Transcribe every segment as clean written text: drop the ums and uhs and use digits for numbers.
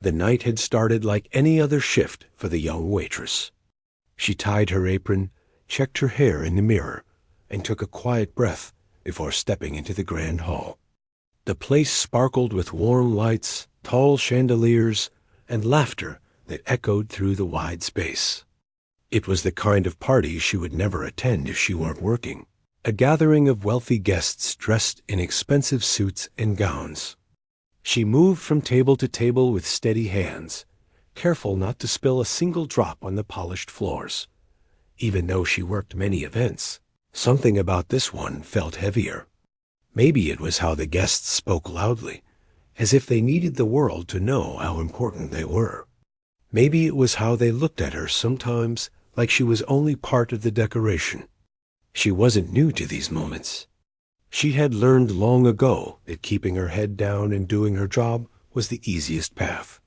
The night had started like any other shift for the young waitress. She tied her apron, checked her hair in the mirror, and took a quiet breath before stepping into the grand hall. The place sparkled with warm lights, tall chandeliers, and laughter that echoed through the wide space. It was the kind of party she would never attend if she weren't working, a gathering of wealthy guests dressed in expensive suits and gowns. She moved from table to table with steady hands, careful not to spill a single drop on the polished floors. Even though she worked many events, something about this one felt heavier. Maybe it was how the guests spoke loudly, as if they needed the world to know how important they were. Maybe it was how they looked at her sometimes, like she was only part of the decoration. She wasn't new to these moments. She had learned long ago that keeping her head down and doing her job was the easiest path.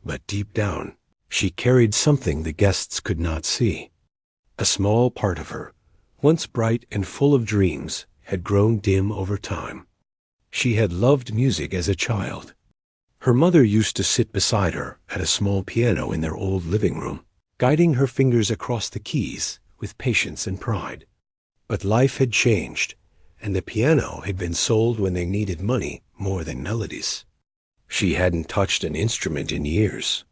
But deep down, she carried something the guests could not see. A small part of her, once bright and full of dreams, had grown dim over time. She had loved music as a child. Her mother used to sit beside her at a small piano in their old living room, guiding her fingers across the keys with patience and pride. But life had changed, and the piano had been sold when they needed money more than melodies. She hadn't touched an instrument in years,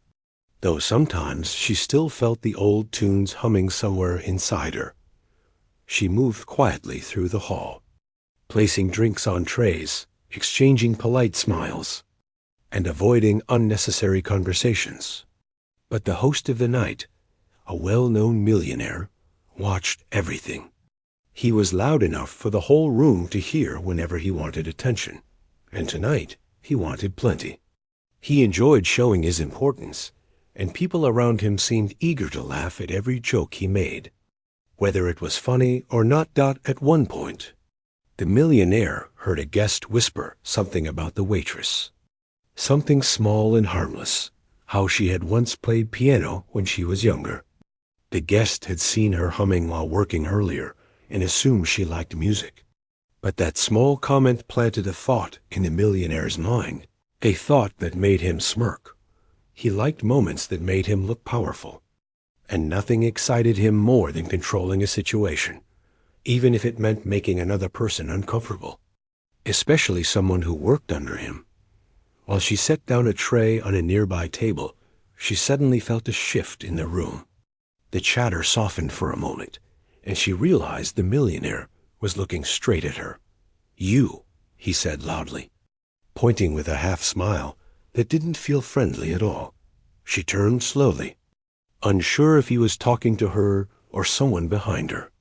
though sometimes she still felt the old tunes humming somewhere inside her. She moved quietly through the hall, placing drinks on trays, exchanging polite smiles, and avoiding unnecessary conversations. But the host of the night, a well-known millionaire, watched everything. He was loud enough for the whole room to hear whenever he wanted attention, and tonight he wanted plenty. He enjoyed showing his importance, and people around him seemed eager to laugh at every joke he made, whether it was funny or not. At one point, the millionaire heard a guest whisper something about the waitress. Something small and harmless, how she had once played piano when she was younger. The guest had seen her humming while working earlier and assumed she liked music. But that small comment planted a thought in the millionaire's mind, a thought that made him smirk. He liked moments that made him look powerful, and nothing excited him more than controlling a situation, even if it meant making another person uncomfortable, especially someone who worked under him. While she set down a tray on a nearby table, she suddenly felt a shift in the room. The chatter softened for a moment, and she realized the millionaire was looking straight at her. "You," he said loudly, pointing with a half-smile that didn't feel friendly at all. She turned slowly, unsure if he was talking to her or someone behind her.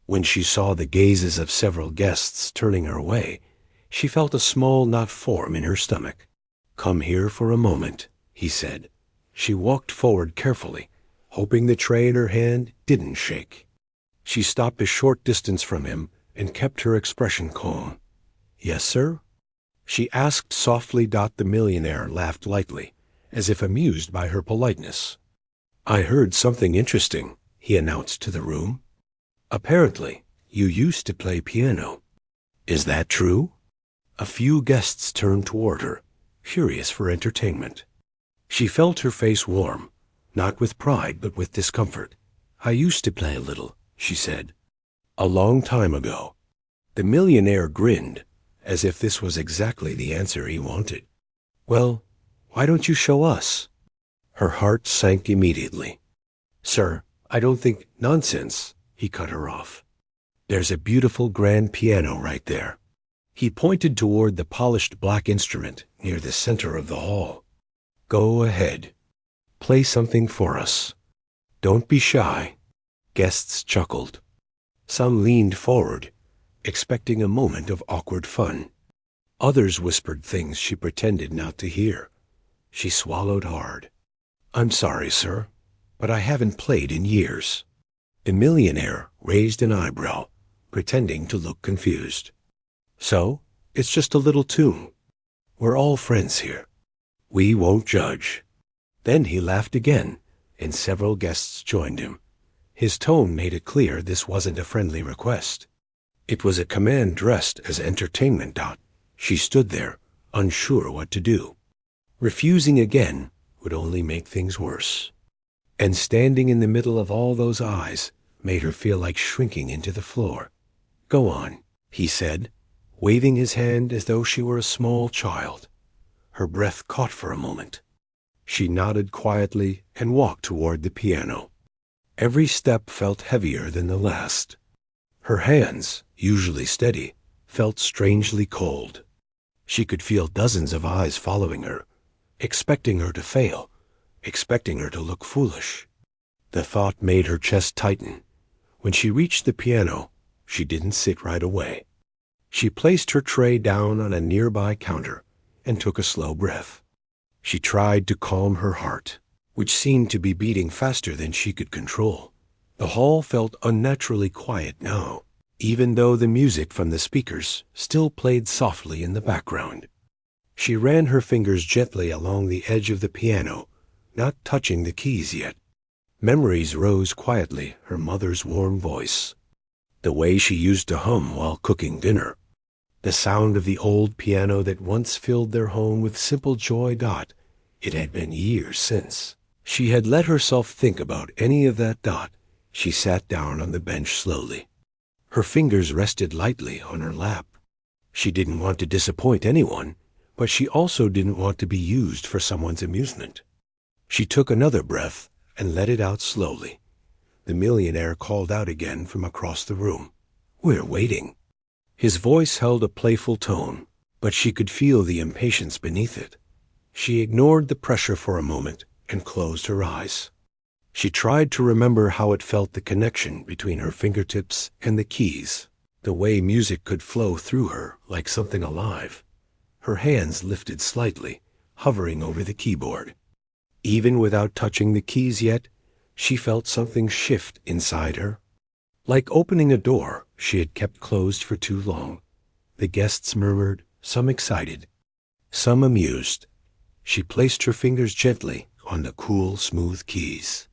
When she saw the gazes of several guests turning her way, she felt a small knot form in her stomach. "Come here for a moment," he said. She walked forward carefully, hoping the tray in her hand didn't shake. She stopped a short distance from him and kept her expression calm. "Yes, sir?" she asked softly. The millionaire laughed lightly, as if amused by her politeness. "I heard something interesting," he announced to the room. "Apparently, you used to play piano. Is that true?" A few guests turned toward her, curious for entertainment. She felt her face warm, not with pride but with discomfort. "I used to play a little," she said. "A long time ago." The millionaire grinned, as if this was exactly the answer he wanted. "Well, why don't you show us?" Her heart sank immediately. "Sir, I don't think—" "Nonsense," he cut her off. "There's a beautiful grand piano right there." He pointed toward the polished black instrument near the center of the hall. "Go ahead. Play something for us. Don't be shy." Guests chuckled. Some leaned forward, expecting a moment of awkward fun. Others whispered things she pretended not to hear. She swallowed hard. "I'm sorry, sir, but I haven't played in years." The millionaire raised an eyebrow, pretending to look confused. "So, it's just a little tune. We're all friends here. We won't judge." Then he laughed again, and several guests joined him. His tone made it clear this wasn't a friendly request. It was a command dressed as entertainment. She stood there, unsure what to do. Refusing again would only make things worse. And standing in the middle of all those eyes made her feel like shrinking into the floor. "Go on," he said, waving his hand as though she were a small child. Her breath caught for a moment. She nodded quietly and walked toward the piano. Every step felt heavier than the last. Her hands, usually steady, felt strangely cold. She could feel dozens of eyes following her, expecting her to fail, expecting her to look foolish. The thought made her chest tighten. When she reached the piano, she didn't sit right away. She placed her tray down on a nearby counter and took a slow breath. She tried to calm her heart, which seemed to be beating faster than she could control. The hall felt unnaturally quiet now, even though the music from the speakers still played softly in the background. She ran her fingers gently along the edge of the piano, not touching the keys yet. Memories rose quietly, her mother's warm voice, the way she used to hum while cooking dinner, the sound of the old piano that once filled their home with simple joy. It had been years since she had let herself think about any of that. She sat down on the bench slowly. Her fingers rested lightly on her lap. She didn't want to disappoint anyone, but she also didn't want to be used for someone's amusement. She took another breath and let it out slowly. The millionaire called out again from across the room. "We're waiting." His voice held a playful tone, but she could feel the impatience beneath it. She ignored the pressure for a moment and closed her eyes. She tried to remember how it felt, the connection between her fingertips and the keys, the way music could flow through her like something alive. Her hands lifted slightly, hovering over the keyboard. Even without touching the keys yet, she felt something shift inside her. Like opening a door she had kept closed for too long. The guests murmured, some excited, some amused. She placed her fingers gently on the cool, smooth keys.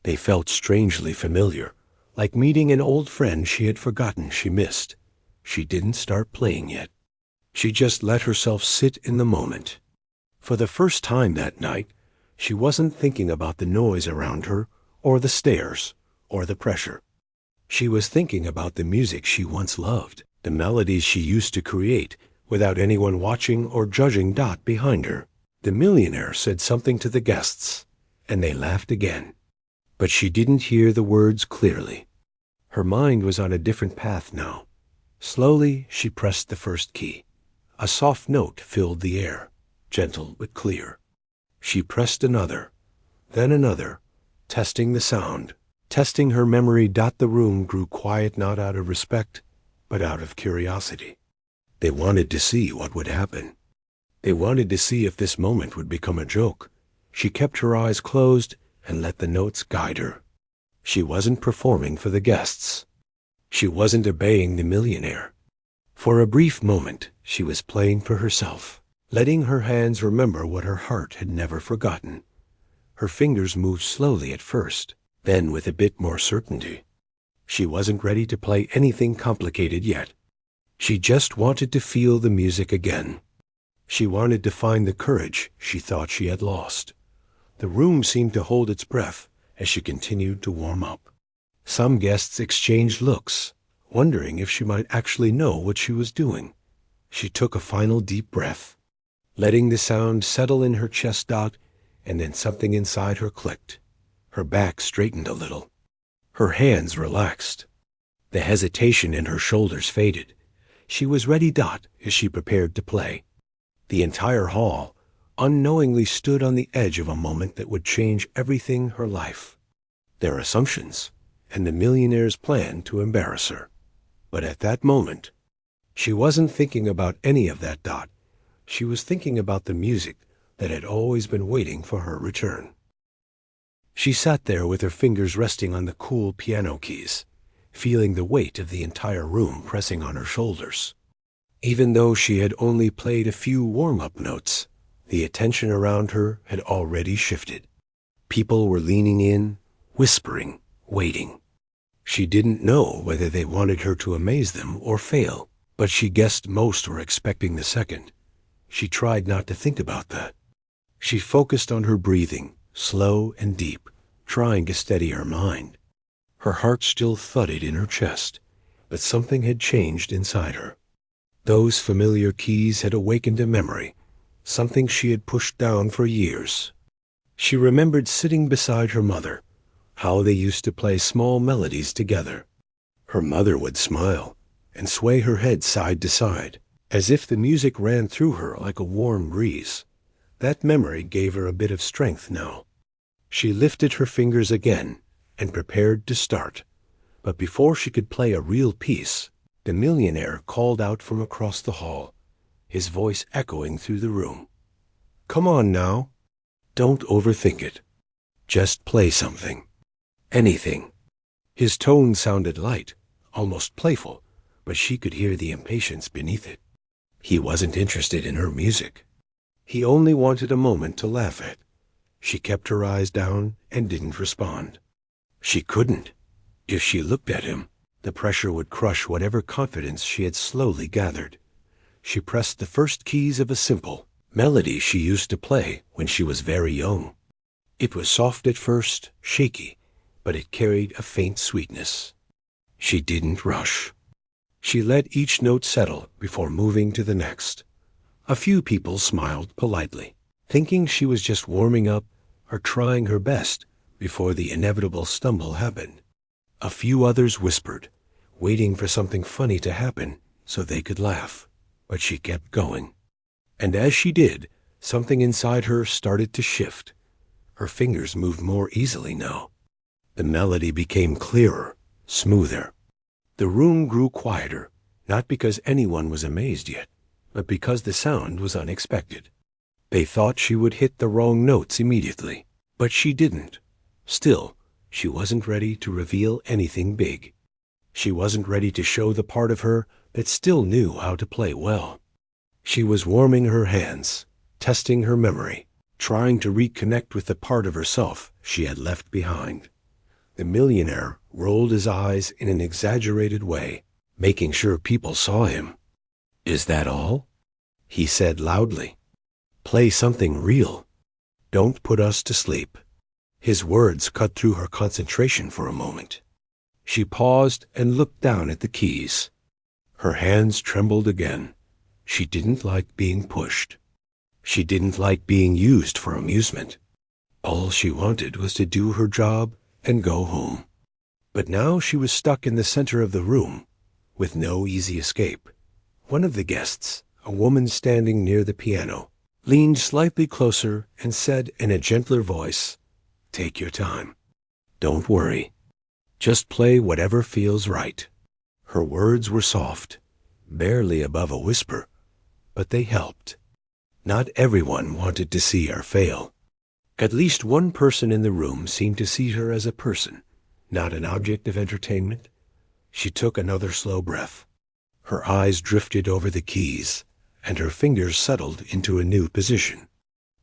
They felt strangely familiar, like meeting an old friend she had forgotten she missed. She didn't start playing yet. She just let herself sit in the moment. For the first time that night, she wasn't thinking about the noise around her, or the stairs, or the pressure. She was thinking about the music she once loved, the melodies she used to create without anyone watching or judging. Behind her, the millionaire said something to the guests, and they laughed again. But she didn't hear the words clearly. Her mind was on a different path now. Slowly, she pressed the first key. A soft note filled the air, gentle but clear. She pressed another, then another, testing the sound, testing her memory. The room grew quiet, not out of respect, but out of curiosity. They wanted to see what would happen. They wanted to see if this moment would become a joke. She kept her eyes closed and let the notes guide her. She wasn't performing for the guests. She wasn't obeying the millionaire. For a brief moment, she was playing for herself, letting her hands remember what her heart had never forgotten. Her fingers moved slowly at first, then with a bit more certainty. She wasn't ready to play anything complicated yet. She just wanted to feel the music again. She wanted to find the courage she thought she had lost. The room seemed to hold its breath as she continued to warm up. Some guests exchanged looks, wondering if she might actually know what she was doing. She took a final deep breath, letting the sound settle in her chest. And then something inside her clicked. Her back straightened a little. Her hands relaxed. The hesitation in her shoulders faded. She was ready. As she prepared to play. The entire hall unknowingly stood on the edge of a moment that would change everything, her life, their assumptions, and the millionaire's plan to embarrass her. But at that moment, she wasn't thinking about any of that. She was thinking about the music that had always been waiting for her return. She sat there with her fingers resting on the cool piano keys, feeling the weight of the entire room pressing on her shoulders. Even though she had only played a few warm-up notes, the attention around her had already shifted. People were leaning in, whispering, waiting. She didn't know whether they wanted her to amaze them or fail, but she guessed most were expecting the second. She tried not to think about that. She focused on her breathing, slow and deep, trying to steady her mind. Her heart still thudded in her chest, but something had changed inside her. Those familiar keys had awakened a memory, something she had pushed down for years. She remembered sitting beside her mother, how they used to play small melodies together. Her mother would smile and sway her head side to side, as if the music ran through her like a warm breeze. That memory gave her a bit of strength now. She lifted her fingers again and prepared to start. But before she could play a real piece, the millionaire called out from across the hall, his voice echoing through the room. "Come on now. Don't overthink it. Just play something. Anything." His tone sounded light, almost playful, but she could hear the impatience beneath it. He wasn't interested in her music. He only wanted a moment to laugh at. She kept her eyes down and didn't respond. She couldn't. If she looked at him, the pressure would crush whatever confidence she had slowly gathered. She pressed the first keys of a simple melody she used to play when she was very young. It was soft at first, shaky, but it carried a faint sweetness. She didn't rush. She let each note settle before moving to the next. A few people smiled politely, thinking she was just warming up or trying her best before the inevitable stumble happened. A few others whispered, waiting for something funny to happen so they could laugh. But she kept going. And as she did, something inside her started to shift. Her fingers moved more easily now. The melody became clearer, smoother. The room grew quieter, not because anyone was amazed yet, but because the sound was unexpected. They thought she would hit the wrong notes immediately, but she didn't. Still, she wasn't ready to reveal anything big. She wasn't ready to show the part of her that still knew how to play well. She was warming her hands, testing her memory, trying to reconnect with the part of herself she had left behind. The millionaire rolled his eyes in an exaggerated way, making sure people saw him. "Is that all?" he said loudly. "Play something real. Don't put us to sleep." His words cut through her concentration for a moment. She paused and looked down at the keys. Her hands trembled again. She didn't like being pushed. She didn't like being used for amusement. All she wanted was to do her job and go home. But now she was stuck in the center of the room, with no easy escape. One of the guests, a woman standing near the piano, leaned slightly closer and said in a gentler voice, "Take your time. Don't worry. Just play whatever feels right." Her words were soft, barely above a whisper, but they helped. Not everyone wanted to see her fail. At least one person in the room seemed to see her as a person, not an object of entertainment. She took another slow breath. Her eyes drifted over the keys, and her fingers settled into a new position.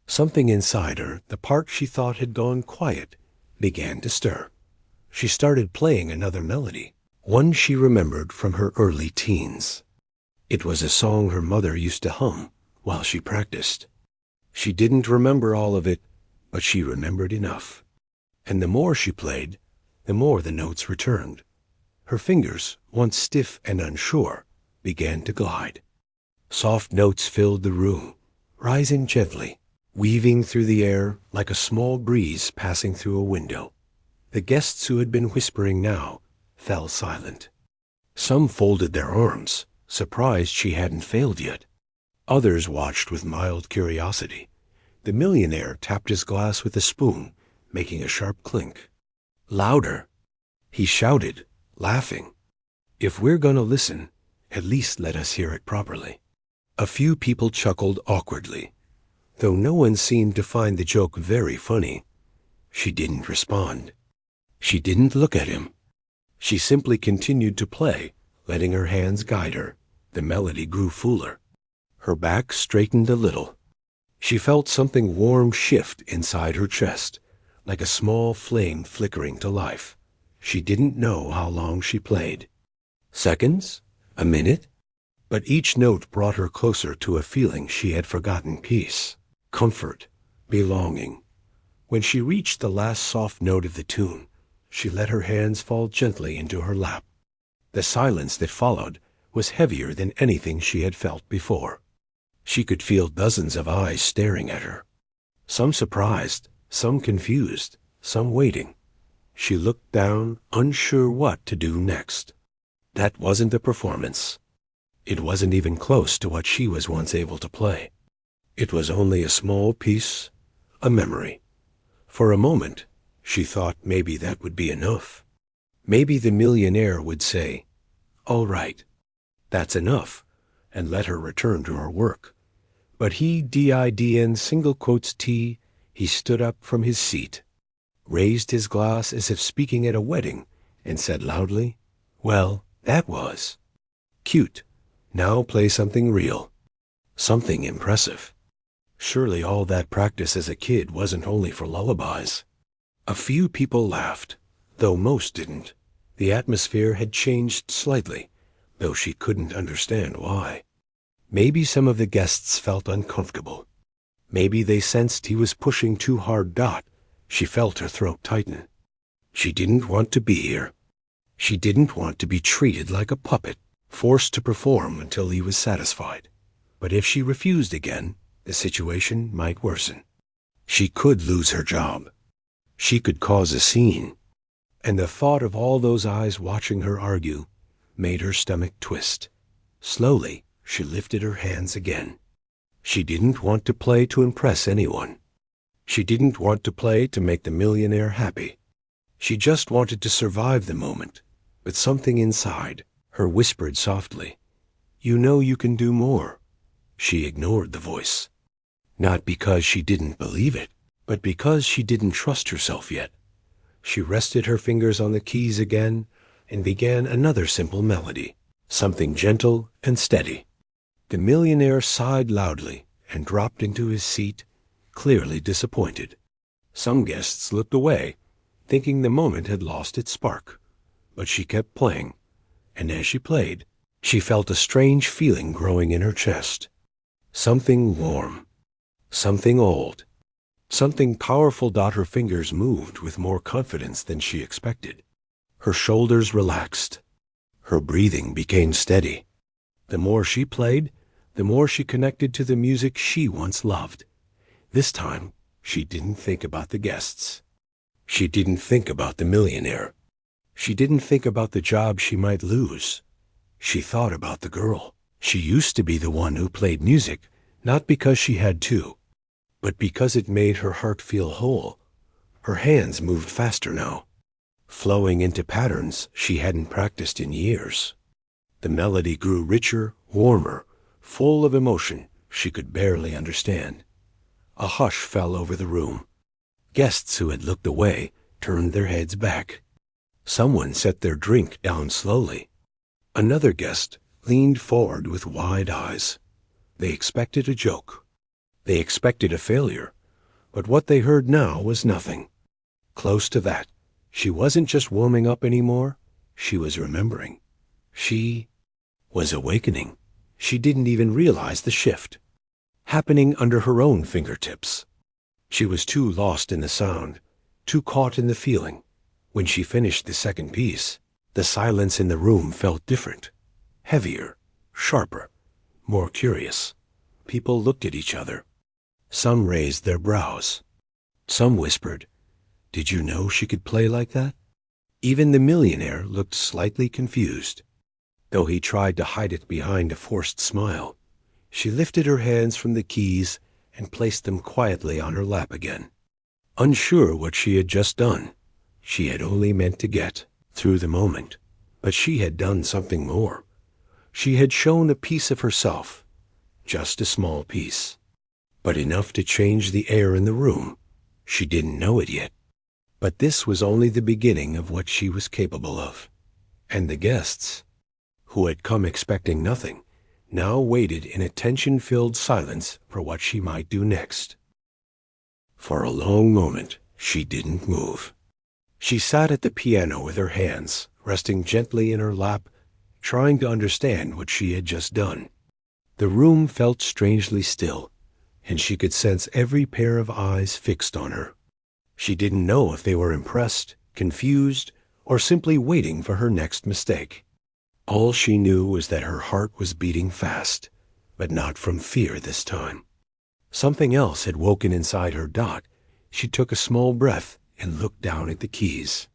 Something inside her, the part she thought had gone quiet, began to stir. She started playing another melody, one she remembered from her early teens. It was a song her mother used to hum while she practiced. She didn't remember all of it, but she remembered enough. And the more she played, the more the notes returned. Her fingers, once stiff and unsure, began to glide. Soft notes filled the room, rising gently, weaving through the air like a small breeze passing through a window. The guests who had been whispering now fell silent. Some folded their arms, surprised she hadn't failed yet. Others watched with mild curiosity. The millionaire tapped his glass with a spoon, making a sharp clink. "Louder!" he shouted, laughing. "If we're going to listen, at least let us hear it properly." A few people chuckled awkwardly, though no one seemed to find the joke very funny. She didn't respond. She didn't look at him. She simply continued to play, letting her hands guide her. The melody grew fuller. Her back straightened a little. She felt something warm shift inside her chest, like a small flame flickering to life. She didn't know how long she played. Seconds? A minute? But each note brought her closer to a feeling she had forgotten: peace, comfort, belonging. When she reached the last soft note of the tune, she let her hands fall gently into her lap. The silence that followed was heavier than anything she had felt before. She could feel dozens of eyes staring at her, some surprised, some confused, some waiting. She looked down, unsure what to do next. That wasn't a performance. It wasn't even close to what she was once able to play. It was only a small piece, a memory. For a moment, she thought maybe that would be enough. Maybe the millionaire would say, "All right, that's enough," and let her return to her work. But he didn single quotes T, he stood up from his seat, raised his glass as if speaking at a wedding, and said loudly, "Well, that was cute. Now play something real, something impressive." Surely all that practice as a kid wasn't only for lullabies. A few people laughed, though most didn't. The atmosphere had changed slightly, though she couldn't understand why. Maybe some of the guests felt uncomfortable. Maybe they sensed he was pushing too hard. She felt her throat tighten. She didn't want to be here. She didn't want to be treated like a puppet, forced to perform until he was satisfied. But if she refused again, the situation might worsen. She could lose her job. She could cause a scene. And the thought of all those eyes watching her argue made her stomach twist. Slowly, she lifted her hands again. She didn't want to play to impress anyone. She didn't want to play to make the millionaire happy. She just wanted to survive the moment. But something inside her whispered softly, "You know you can do more." She ignored the voice. Not because she didn't believe it, but because she didn't trust herself yet. She rested her fingers on the keys again and began another simple melody, something gentle and steady. The millionaire sighed loudly and dropped into his seat, clearly disappointed. Some guests looked away, thinking the moment had lost its spark. But she kept playing, and as she played, she felt a strange feeling growing in her chest. Something warm, something old, something powerful. Her fingers moved with more confidence than she expected. Her shoulders relaxed. Her breathing became steady. The more she played, the more she connected to the music she once loved. This time, she didn't think about the guests. She didn't think about the millionaire. She didn't think about the job she might lose. She thought about the girl. She used to be the one who played music, not because she had to, but because it made her heart feel whole. Her hands moved faster now, flowing into patterns she hadn't practiced in years. The melody grew richer, warmer, full of emotion she could barely understand. A hush fell over the room. Guests who had looked away turned their heads back. Someone set their drink down slowly. Another guest leaned forward with wide eyes. They expected a joke. They expected a failure. But what they heard now was nothing. Close to that, she wasn't just warming up anymore. She was remembering. She was awakening. She didn't even realize the shift, happening under her own fingertips. She was too lost in the sound, too caught in the feeling. When she finished the second piece, the silence in the room felt different, heavier, sharper, more curious. People looked at each other. Some raised their brows. Some whispered, "Did you know she could play like that?" Even the millionaire looked slightly confused, though he tried to hide it behind a forced smile. She lifted her hands from the keys and placed them quietly on her lap again. Unsure what she had just done, she had only meant to get through the moment. But she had done something more. She had shown a piece of herself, just a small piece, but enough to change the air in the room. She didn't know it yet. But this was only the beginning of what she was capable of. And the guests, who had come expecting nothing, now waited in a tension-filled silence for what she might do next. For a long moment, she didn't move. She sat at the piano with her hands resting gently in her lap, trying to understand what she had just done. The room felt strangely still, and she could sense every pair of eyes fixed on her. She didn't know if they were impressed, confused, or simply waiting for her next mistake. All she knew was that her heart was beating fast, but not from fear this time. Something else had woken inside her. She took a small breath and looked down at the keys.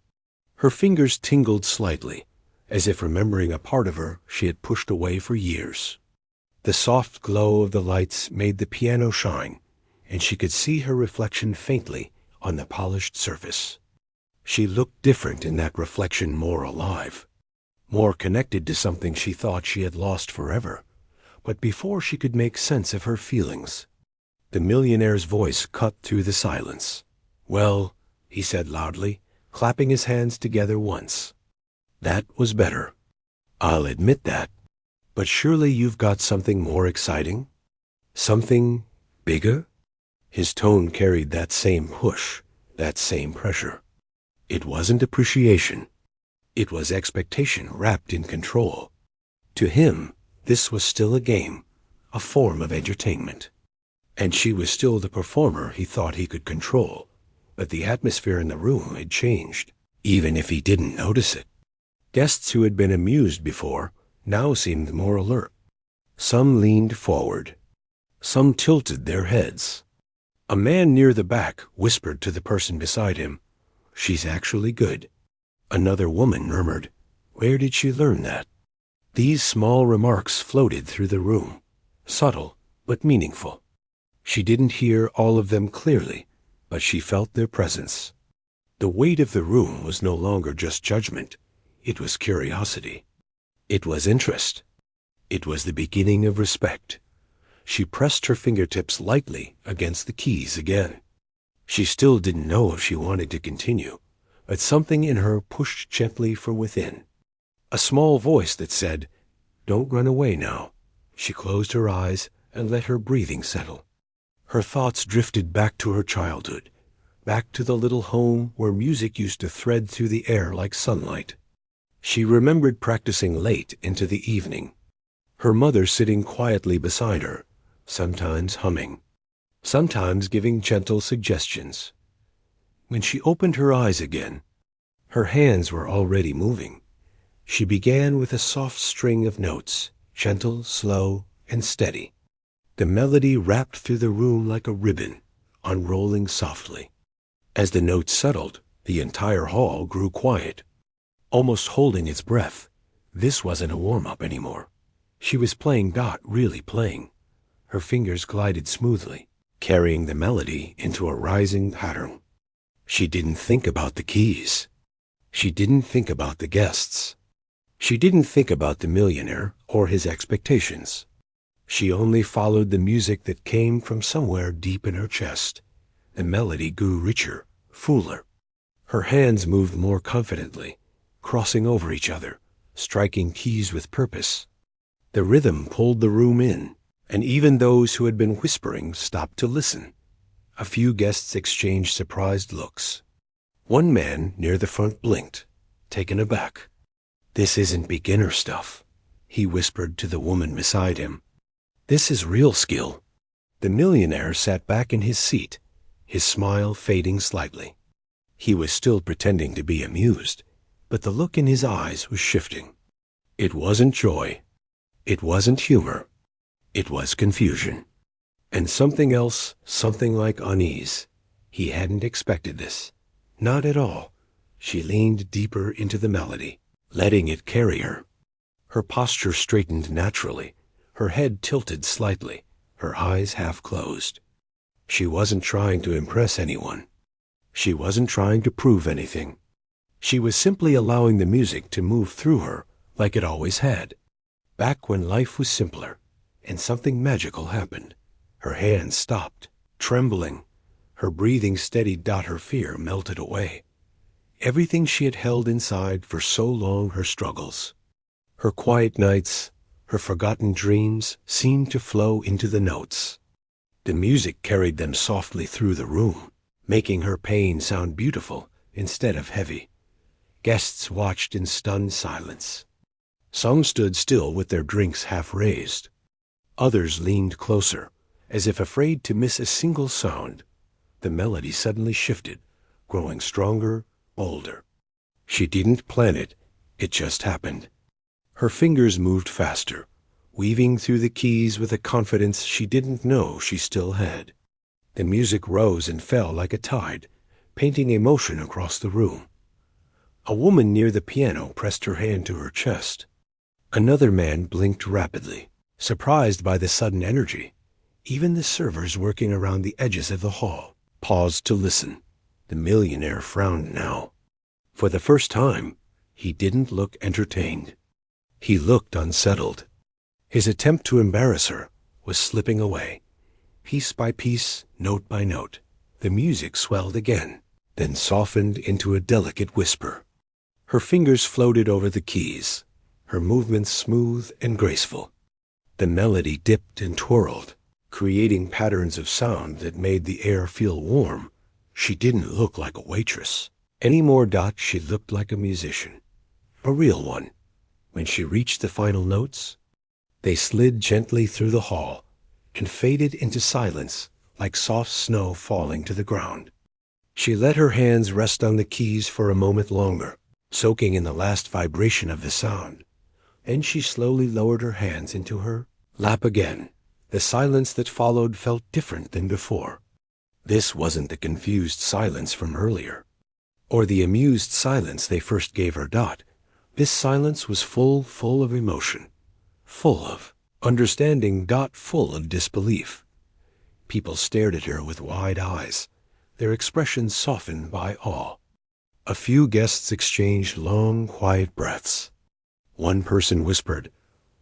Her fingers tingled slightly, as if remembering a part of her she had pushed away for years. The soft glow of the lights made the piano shine, and she could see her reflection faintly on the polished surface. She looked different in that reflection, more alive, more connected to something she thought she had lost forever. But before she could make sense of her feelings, the millionaire's voice cut through the silence. "Well," he said loudly, clapping his hands together once. "That was better. I'll admit that. But surely you've got something more exciting? Something bigger?" His tone carried that same push, that same pressure. It wasn't appreciation. It was expectation wrapped in control. To him, this was still a game, a form of entertainment. And she was still the performer he thought he could control. But the atmosphere in the room had changed, even if he didn't notice it. Guests who had been amused before now seemed more alert. Some leaned forward. Some tilted their heads. A man near the back whispered to the person beside him, "She's actually good." Another woman murmured, "Where did she learn that?" These small remarks floated through the room, subtle but meaningful. She didn't hear all of them clearly, but she felt their presence. The weight of the room was no longer just judgment. It was curiosity. It was interest. It was the beginning of respect. She pressed her fingertips lightly against the keys again. She still didn't know if she wanted to continue, but something in her pushed gently from within. A small voice that said, "Don't run away now." She closed her eyes and let her breathing settle. Her thoughts drifted back to her childhood, back to the little home where music used to thread through the air like sunlight. She remembered practicing late into the evening, her mother sitting quietly beside her, sometimes humming, sometimes giving gentle suggestions. When she opened her eyes again, her hands were already moving. She began with a soft string of notes, gentle, slow, and steady. The melody wrapped through the room like a ribbon, unrolling softly. As the notes settled, the entire hall grew quiet, almost holding its breath. This wasn't a warm-up anymore. She was playing, really playing. Her fingers glided smoothly, carrying the melody into a rising pattern. She didn't think about the keys. She didn't think about the guests. She didn't think about the millionaire or his expectations. She only followed the music that came from somewhere deep in her chest. The melody grew richer, fuller. Her hands moved more confidently, crossing over each other, striking keys with purpose. The rhythm pulled the room in, and even those who had been whispering stopped to listen. A few guests exchanged surprised looks. One man near the front blinked, taken aback. "This isn't beginner stuff," he whispered to the woman beside him. "This is real skill." The millionaire sat back in his seat, his smile fading slightly. He was still pretending to be amused, but the look in his eyes was shifting. It wasn't joy. It wasn't humor. It was confusion. And something else, something like unease. He hadn't expected this. Not at all. She leaned deeper into the melody, letting it carry her. Her posture straightened naturally, her head tilted slightly, her eyes half closed. She wasn't trying to impress anyone. She wasn't trying to prove anything. She was simply allowing the music to move through her like it always had. Back when life was simpler, and something magical happened. Her hands stopped, trembling. Her breathing steadied. Her fear melted away. Everything she had held inside for so long, her struggles, her quiet nights, her forgotten dreams, seemed to flow into the notes. The music carried them softly through the room, making her pain sound beautiful instead of heavy. Guests watched in stunned silence. Some stood still with their drinks half raised. Others leaned closer, As if afraid to miss a single sound, the melody suddenly shifted, growing stronger, bolder. She didn't plan it, it just happened. Her fingers moved faster, weaving through the keys with a confidence she didn't know she still had. The music rose and fell like a tide, painting emotion across the room. A woman near the piano pressed her hand to her chest. Another man blinked rapidly, surprised by the sudden energy. Even the servers working around the edges of the hall paused to listen. The millionaire frowned now. For the first time, he didn't look entertained. He looked unsettled. His attempt to embarrass her was slipping away. Piece by piece, note by note, the music swelled again, then softened into a delicate whisper. Her fingers floated over the keys, her movements smooth and graceful. The melody dipped and twirled, creating patterns of sound that made the air feel warm. She didn't look like a waitress. Any more. She looked like a musician, a real one. When she reached the final notes, they slid gently through the hall and faded into silence like soft snow falling to the ground. She let her hands rest on the keys for a moment longer, soaking in the last vibration of the sound. Then she slowly lowered her hands into her lap again. The silence that followed felt different than before. This wasn't the confused silence from earlier, or the amused silence they first gave her. This silence was full of emotion, full of understanding, full of disbelief. People stared at her with wide eyes, their expressions softened by awe. A few guests exchanged long, quiet breaths. One person whispered,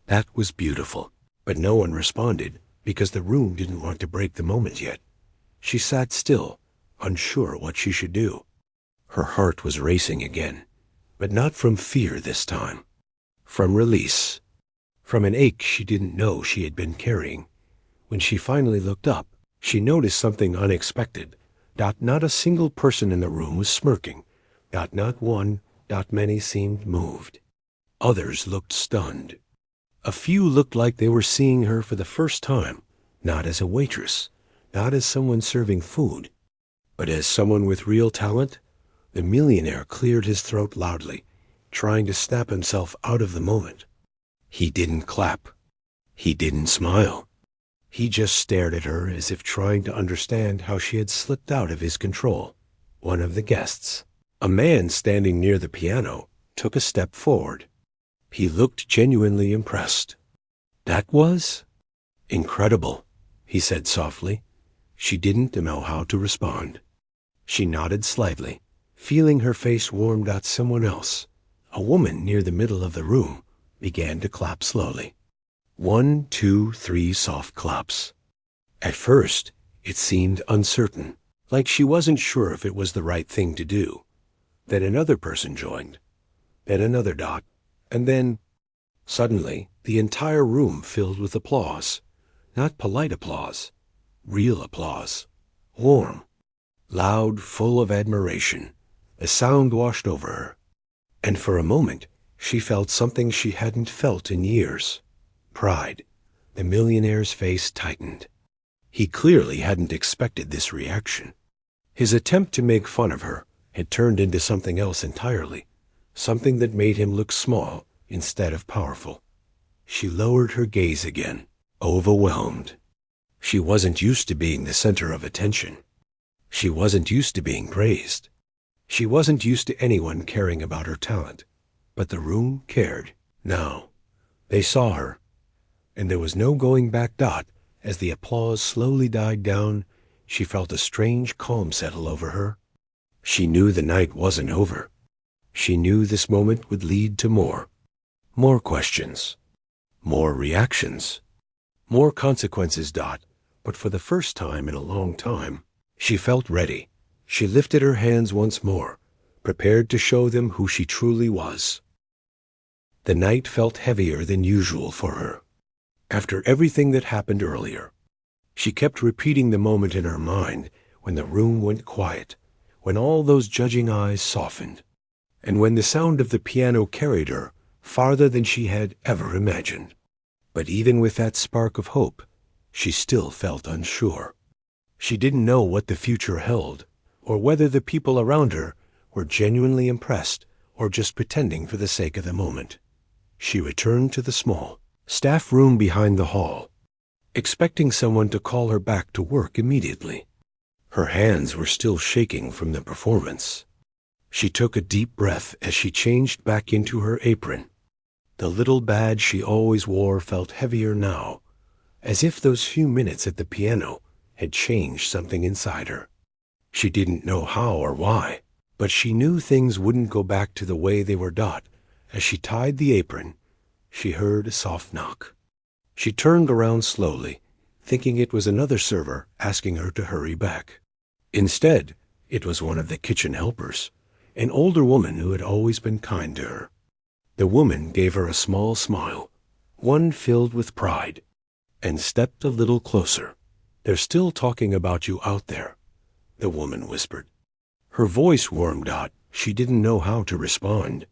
"That was beautiful," but no one responded because the room didn't want to break the moment yet. She sat still, unsure what she should do. Her heart was racing again, but not from fear this time. From release. From an ache she didn't know she had been carrying. When she finally looked up, she noticed something unexpected. Not a single person in the room was smirking. Not one. Many seemed moved. Others looked stunned. A few looked like they were seeing her for the first time, not as a waitress, not as someone serving food, but as someone with real talent. The millionaire cleared his throat loudly, trying to snap himself out of the moment. He didn't clap. He didn't smile. He just stared at her as if trying to understand how she had slipped out of his control. One of the guests, a man standing near the piano, took a step forward. He looked genuinely impressed. "That was incredible," he said softly. She didn't know how to respond. She nodded slightly, feeling her face warm. Someone else, a woman near the middle of the room, began to clap slowly. 1, 2, 3 soft claps. At first, it seemed uncertain, like she wasn't sure if it was the right thing to do. Then another person joined, then another. And then, suddenly, the entire room filled with applause. Not polite applause, real applause. Warm, loud, full of admiration. A sound washed over her, and for a moment she felt something she hadn't felt in years. Pride. The millionaire's face tightened. He clearly hadn't expected this reaction. His attempt to make fun of her had turned into something else entirely, something that made him look small instead of powerful. She lowered her gaze again, overwhelmed. She wasn't used to being the center of attention. She wasn't used to being praised. She wasn't used to anyone caring about her talent. But the room cared. Now, they saw her, and there was no going back. As the applause slowly died down, she felt a strange calm settle over her. She knew the night wasn't over. She knew this moment would lead to more. More questions. More reactions. More consequences. But for the first time in a long time, she felt ready. She lifted her hands once more, prepared to show them who she truly was. The night felt heavier than usual for her. After everything that happened earlier, she kept repeating the moment in her mind when the room went quiet, when all those judging eyes softened, and when the sound of the piano carried her farther than she had ever imagined. But even with that spark of hope, she still felt unsure. She didn't know what the future held, or whether the people around her were genuinely impressed or just pretending for the sake of the moment. She returned to the small staff room behind the hall, expecting someone to call her back to work immediately. Her hands were still shaking from the performance. She took a deep breath as she changed back into her apron. The little badge she always wore felt heavier now, as if those few minutes at the piano had changed something inside her. She didn't know how or why, but she knew things wouldn't go back to the way they were. As she tied the apron, she heard a soft knock. She turned around slowly, thinking it was another server asking her to hurry back. Instead, it was one of the kitchen helpers, an older woman who had always been kind to her. The woman gave her a small smile, one filled with pride, and stepped a little closer. "They're still talking about you out there," the woman whispered. Her voice warmed. She didn't know how to respond.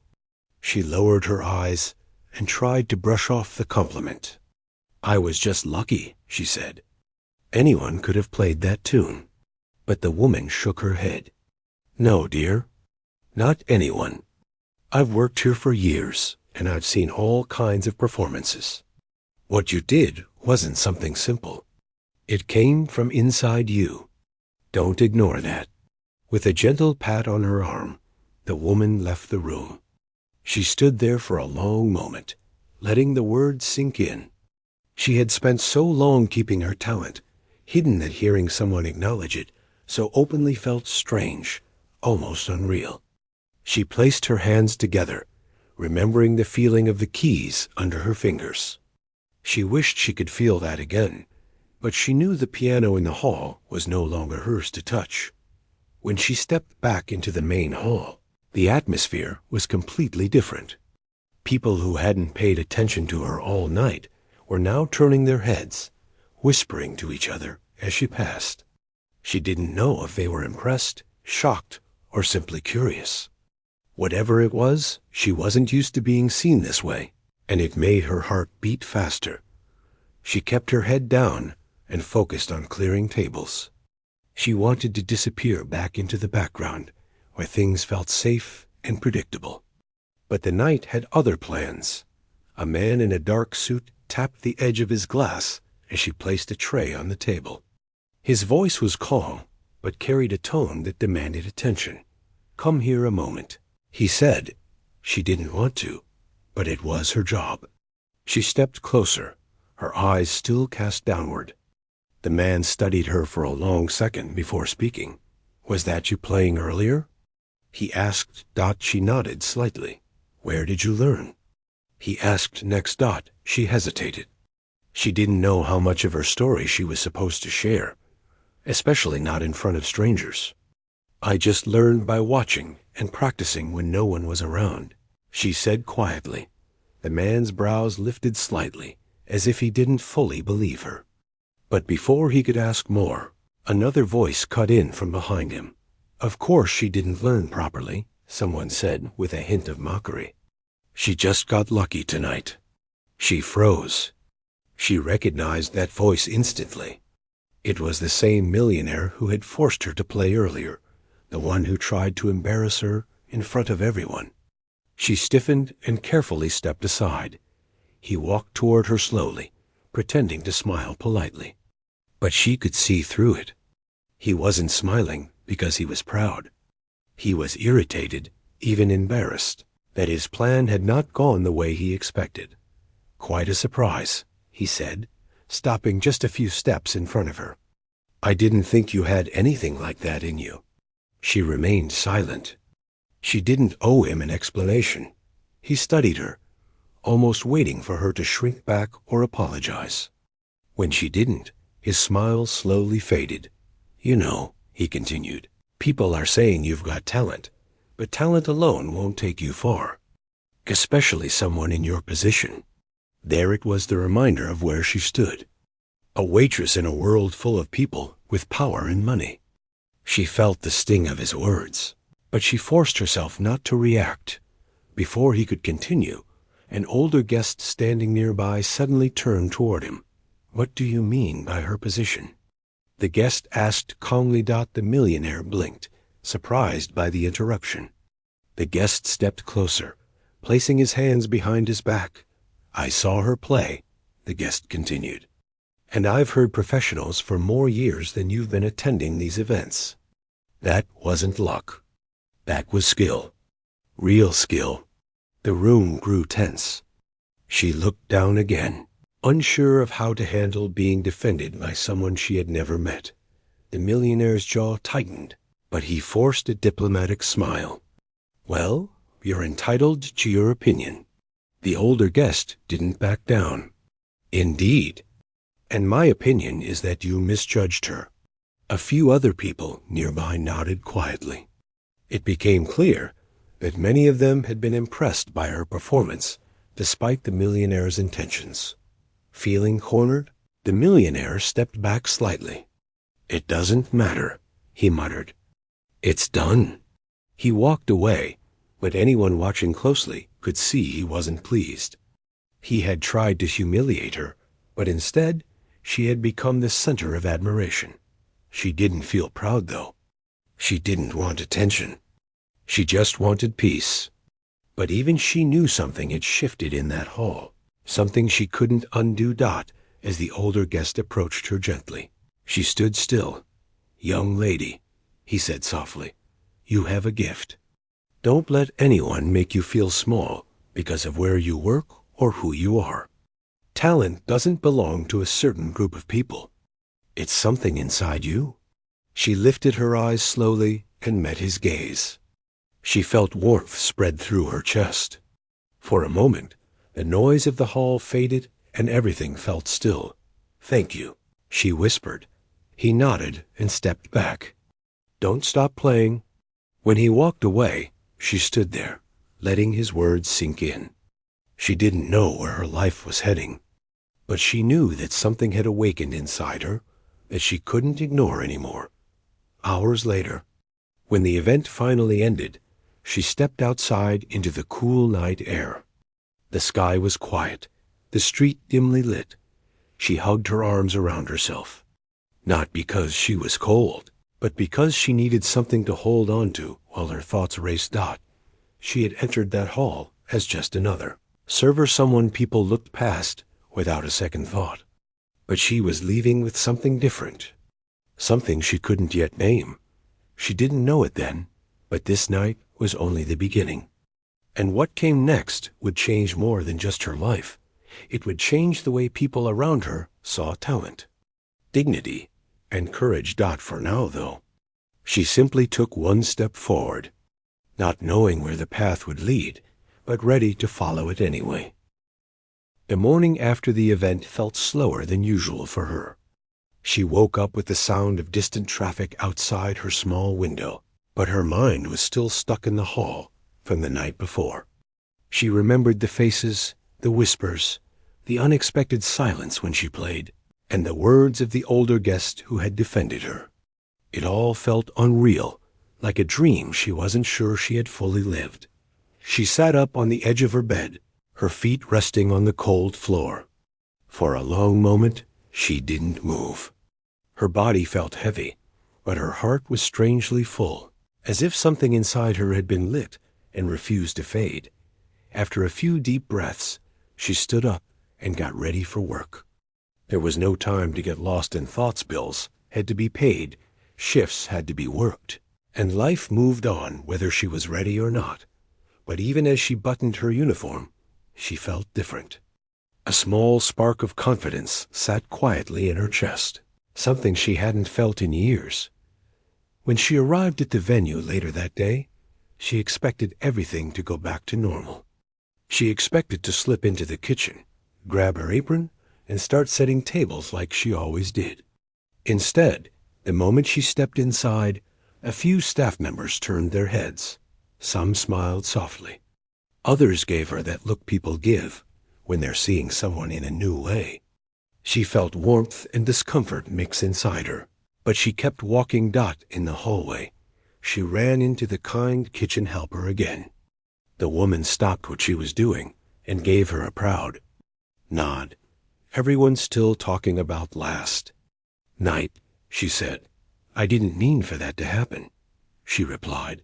She lowered her eyes and tried to brush off the compliment. "I was just lucky," she said. "Anyone could have played that tune." But the woman shook her head. "No, dear, not anyone. I've worked here for years, and I've seen all kinds of performances. What you did wasn't something simple. It came from inside you. Don't ignore that." With a gentle pat on her arm, the woman left the room. She stood there for a long moment, letting the words sink in. She had spent so long keeping her talent hidden that hearing someone acknowledge it so openly felt strange, almost unreal. She placed her hands together, remembering the feeling of the keys under her fingers. She wished she could feel that again, but she knew the piano in the hall was no longer hers to touch. When she stepped back into the main hall, the atmosphere was completely different. People who hadn't paid attention to her all night were now turning their heads, whispering to each other as she passed. She didn't know if they were impressed, shocked, or simply curious. Whatever it was, she wasn't used to being seen this way, and it made her heart beat faster. She kept her head down and focused on clearing tables. She wanted to disappear back into the background, where things felt safe and predictable. But the night had other plans. A man in a dark suit tapped the edge of his glass as she placed a tray on the table. His voice was calm, but carried a tone that demanded attention. "Come here a moment," he said. She didn't want to, but it was her job. She stepped closer, her eyes still cast downward. The man studied her for a long second before speaking. "Was that you playing earlier?" he asked. She nodded slightly. "Where did you learn?" he asked next. She hesitated. She didn't know how much of her story she was supposed to share, especially not in front of strangers. "I just learned by watching and practicing when no one was around," she said quietly. The man's brows lifted slightly, as if he didn't fully believe her. But before he could ask more, another voice cut in from behind him. "Of course she didn't learn properly," someone said with a hint of mockery. "She just got lucky tonight." She froze. She recognized that voice instantly. It was the same millionaire who had forced her to play earlier, the one who tried to embarrass her in front of everyone. She stiffened and carefully stepped aside. He walked toward her slowly, pretending to smile politely. But she could see through it. He wasn't smiling because he was proud. He was irritated, even embarrassed, that his plan had not gone the way he expected. "Quite a surprise," he said, stopping just a few steps in front of her. "I didn't think you had anything like that in you." She remained silent. She didn't owe him an explanation. He studied her, almost waiting for her to shrink back or apologize. When she didn't, his smile slowly faded. "You know," he continued, "people are saying you've got talent, but talent alone won't take you far, especially someone in your position." There it was, the reminder of where she stood. A waitress in a world full of people with power and money. She felt the sting of his words, but she forced herself not to react. Before he could continue, an older guest standing nearby suddenly turned toward him. "What do you mean by her position?" the guest asked calmly. The millionaire blinked, surprised by the interruption. The guest stepped closer, placing his hands behind his back. "I saw her play," the guest continued. "And I've heard professionals for more years than you've been attending these events. That wasn't luck. That was skill. Real skill." The room grew tense. She looked down again, unsure of how to handle being defended by someone she had never met. The millionaire's jaw tightened, but he forced a diplomatic smile. "Well, you're entitled to your opinion." The older guest didn't back down. "Indeed. And my opinion is that you misjudged her." A few other people nearby nodded quietly. It became clear that many of them had been impressed by her performance, despite the millionaire's intentions. Feeling cornered, the millionaire stepped back slightly. "It doesn't matter," he muttered. "It's done." He walked away, but anyone watching closely could see he wasn't pleased. He had tried to humiliate her, but instead, she had become the center of admiration. She didn't feel proud, though. She didn't want attention. She just wanted peace. But even she knew something had shifted in that hall, something she couldn't undo. As the older guest approached her gently, she stood still. "Young lady," he said softly, "you have a gift. Don't let anyone make you feel small because of where you work or who you are. Talent doesn't belong to a certain group of people. It's something inside you." She lifted her eyes slowly and met his gaze. She felt warmth spread through her chest. For a moment, the noise of the hall faded and everything felt still. "Thank you," she whispered. He nodded and stepped back. "Don't stop playing." When he walked away, she stood there, letting his words sink in. She didn't know where her life was heading, but she knew that something had awakened inside her that she couldn't ignore anymore. Hours later, when the event finally ended, she stepped outside into the cool night air. The sky was quiet, the street dimly lit. She hugged her arms around herself, not because she was cold, but because she needed something to hold on to while her thoughts raced. She had entered that hall as just another server, someone people looked past without a second thought. But she was leaving with something different, something she couldn't yet name. She didn't know it then, but this night was only the beginning. And what came next would change more than just her life. It would change the way people around her saw talent, dignity, and courage. For now, though, she simply took one step forward, not knowing where the path would lead, but ready to follow it anyway. The morning after the event felt slower than usual for her. She woke up with the sound of distant traffic outside her small window, but her mind was still stuck in the hall from the night before. She remembered the faces, the whispers, the unexpected silence when she played, and the words of the older guest who had defended her. It all felt unreal, like a dream she wasn't sure she had fully lived. She sat up on the edge of her bed, her feet resting on the cold floor. For a long moment, she didn't move. Her body felt heavy, but her heart was strangely full, as if something inside her had been lit and refused to fade. After a few deep breaths, she stood up and got ready for work. There was no time to get lost in thoughts. Bills had to be paid, shifts had to be worked, and life moved on whether she was ready or not. But even as she buttoned her uniform, she felt different. A small spark of confidence sat quietly in her chest, something she hadn't felt in years. When she arrived at the venue later that day, she expected everything to go back to normal. She expected to slip into the kitchen, grab her apron, and start setting tables like she always did. Instead, the moment she stepped inside, a few staff members turned their heads. Some smiled softly. Others gave her that look people give when they're seeing someone in a new way. She felt warmth and discomfort mix inside her, but she kept walking. In the hallway, she ran into the kind kitchen helper again. The woman stopped what she was doing and gave her a proud nod. everyone still talking about last night, she said. I didn't mean for that to happen, she replied.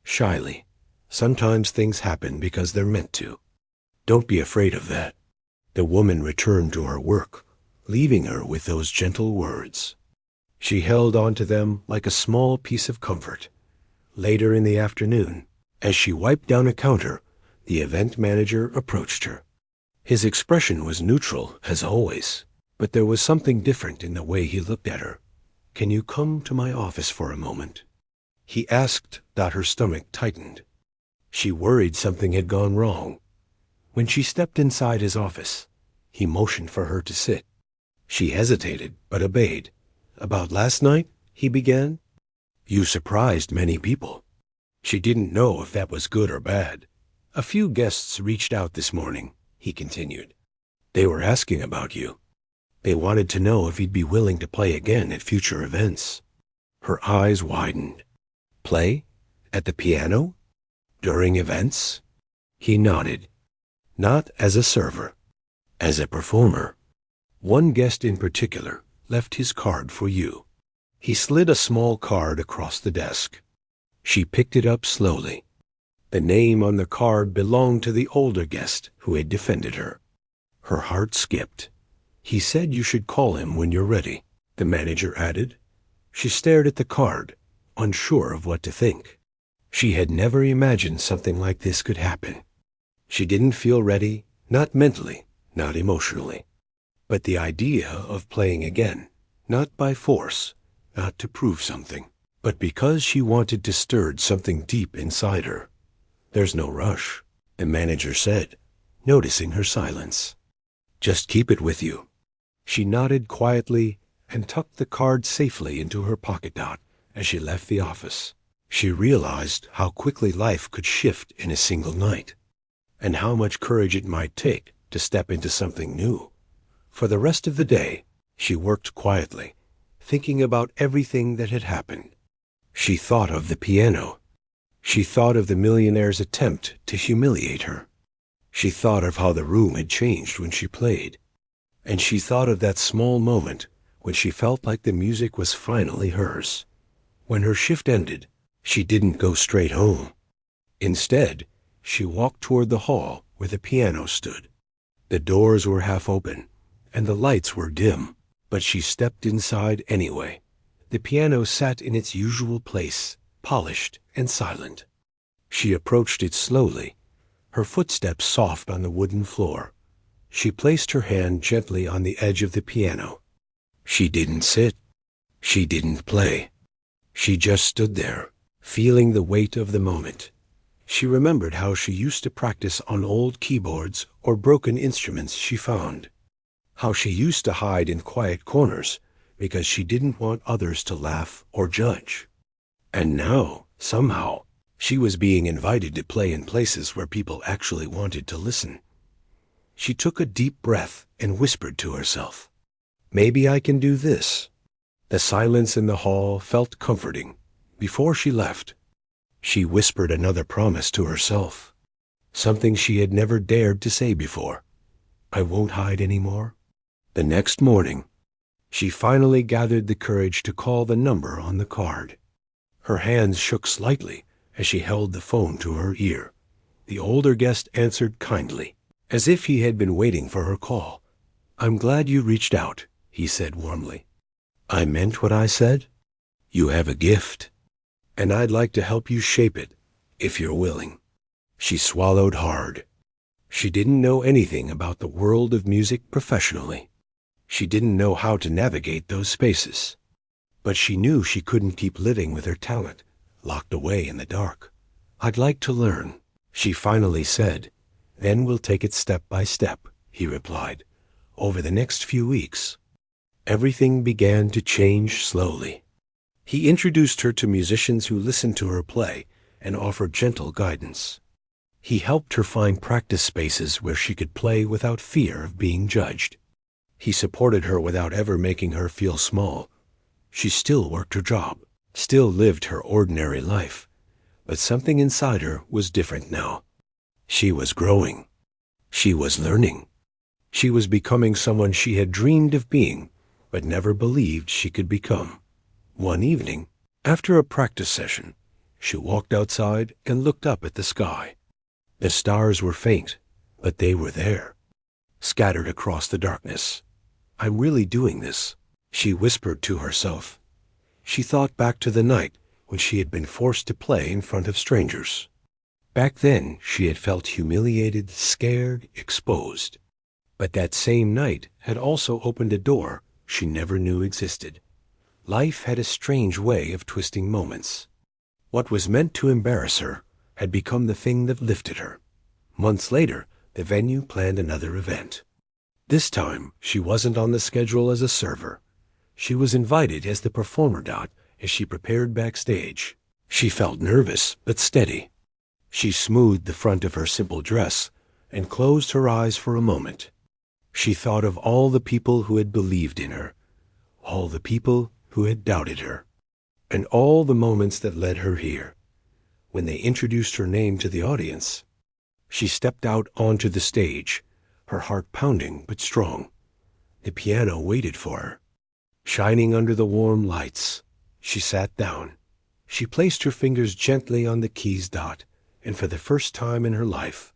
Shyly, sometimes things happen because they're meant to. Don't be afraid of that. The woman returned to her work, leaving her with those gentle words. She held on to them like a small piece of comfort. Later in the afternoon, as she wiped down a counter, the event manager approached her. His expression was neutral, as always, but there was something different in the way he looked at her. Can you come to my office for a moment? He asked that her stomach tightened. She worried something had gone wrong. When she stepped inside his office, he motioned for her to sit. She hesitated, but obeyed. About last night, he began. You surprised many people. She didn't know if that was good or bad. A few guests reached out this morning, he continued. They were asking about you. They wanted to know if you'd be willing to play again at future events. Her eyes widened. Play? At the piano? During events? He nodded. Not as a server. As a performer. One guest in particular left his card for you. He slid a small card across the desk. She picked it up slowly. The name on the card belonged to the older guest who had defended her. Her heart skipped. He said you should call him when you're ready, the manager added. She stared at the card, unsure of what to think. She had never imagined something like this could happen. She didn't feel ready, not mentally, not emotionally. But the idea of playing again, not by force, not to prove something, but because she wanted to stir something deep inside her. There's no rush, the manager said, noticing her silence. Just keep it with you. She nodded quietly and tucked the card safely into her pocket dot as she left the office. She realized how quickly life could shift in a single night, and how much courage it might take to step into something new. For the rest of the day, she worked quietly, thinking about everything that had happened. She thought of the piano. She thought of the millionaire's attempt to humiliate her. She thought of how the room had changed when she played. And she thought of that small moment when she felt like the music was finally hers. When her shift ended, she didn't go straight home. Instead, she walked toward the hall where the piano stood. The doors were half open, and the lights were dim, but she stepped inside anyway. The piano sat in its usual place, polished and silent. She approached it slowly, her footsteps soft on the wooden floor. She placed her hand gently on the edge of the piano. She didn't sit. She didn't play. She just stood there, feeling the weight of the moment. She remembered how she used to practice on old keyboards or broken instruments she found. How she used to hide in quiet corners because she didn't want others to laugh or judge. And now, somehow, she was being invited to play in places where people actually wanted to listen. She took a deep breath and whispered to herself, "Maybe I can do this." The silence in the hall felt comforting. Before she left, she whispered another promise to herself, something she had never dared to say before. I won't hide anymore. The next morning, she finally gathered the courage to call the number on the card. Her hands shook slightly as she held the phone to her ear. The older guest answered kindly, as if he had been waiting for her call. I'm glad you reached out, he said warmly. I meant what I said. You have a gift, and I'd like to help you shape it, if you're willing. She swallowed hard. She didn't know anything about the world of music professionally. She didn't know how to navigate those spaces. But she knew she couldn't keep living with her talent, locked away in the dark. I'd like to learn, she finally said. Then we'll take it step by step, he replied. Over the next few weeks, everything began to change slowly. He introduced her to musicians who listened to her play and offered gentle guidance. He helped her find practice spaces where she could play without fear of being judged. He supported her without ever making her feel small. She still worked her job, still lived her ordinary life, but something inside her was different now. She was growing. She was learning. She was becoming someone she had dreamed of being, but never believed she could become. One evening, after a practice session, she walked outside and looked up at the sky. The stars were faint, but they were there, scattered across the darkness. "I'm really doing this," she whispered to herself. She thought back to the night when she had been forced to play in front of strangers. Back then, she had felt humiliated, scared, exposed. But that same night had also opened a door she never knew existed. Life had a strange way of twisting moments. What was meant to embarrass her had become the thing that lifted her. Months later, the venue planned another event. This time, she wasn't on the schedule as a server. She was invited as the performer as she prepared backstage. She felt nervous but steady. She smoothed the front of her simple dress and closed her eyes for a moment. She thought of all the people who had believed in her, all the people who had doubted her, and all the moments that led her here. When they introduced her name to the audience, she stepped out onto the stage, her heart pounding but strong. The piano waited for her. Shining under the warm lights, she sat down. She placed her fingers gently on the keys, and for the first time in her life,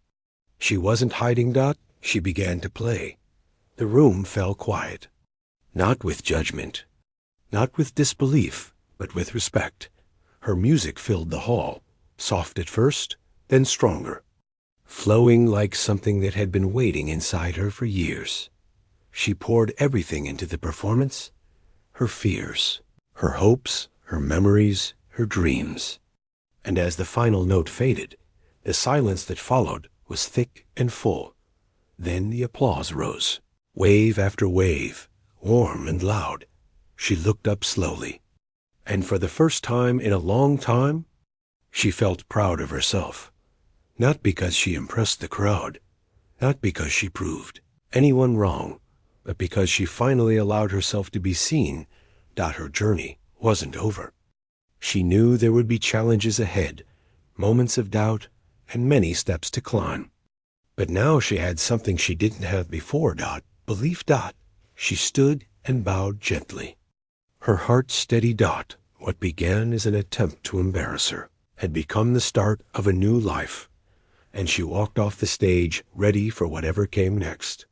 she wasn't hiding, she began to play. The room fell quiet, not with judgment, not with disbelief, but with respect. Her music filled the hall, soft at first, then stronger, flowing like something that had been waiting inside her for years. She poured everything into the performance, her fears, her hopes, her memories, her dreams. And as the final note faded, the silence that followed was thick and full. Then the applause rose, wave after wave, warm and loud. She looked up slowly, and for the first time in a long time, she felt proud of herself. Not because she impressed the crowd, not because she proved anyone wrong, but because she finally allowed herself to be seen. Her journey wasn't over. She knew there would be challenges ahead, moments of doubt, and many steps to climb. But now she had something she didn't have before, belief. She stood and bowed gently. Her heart steady. What began as an attempt to embarrass her had become the start of a new life, and she walked off the stage ready for whatever came next.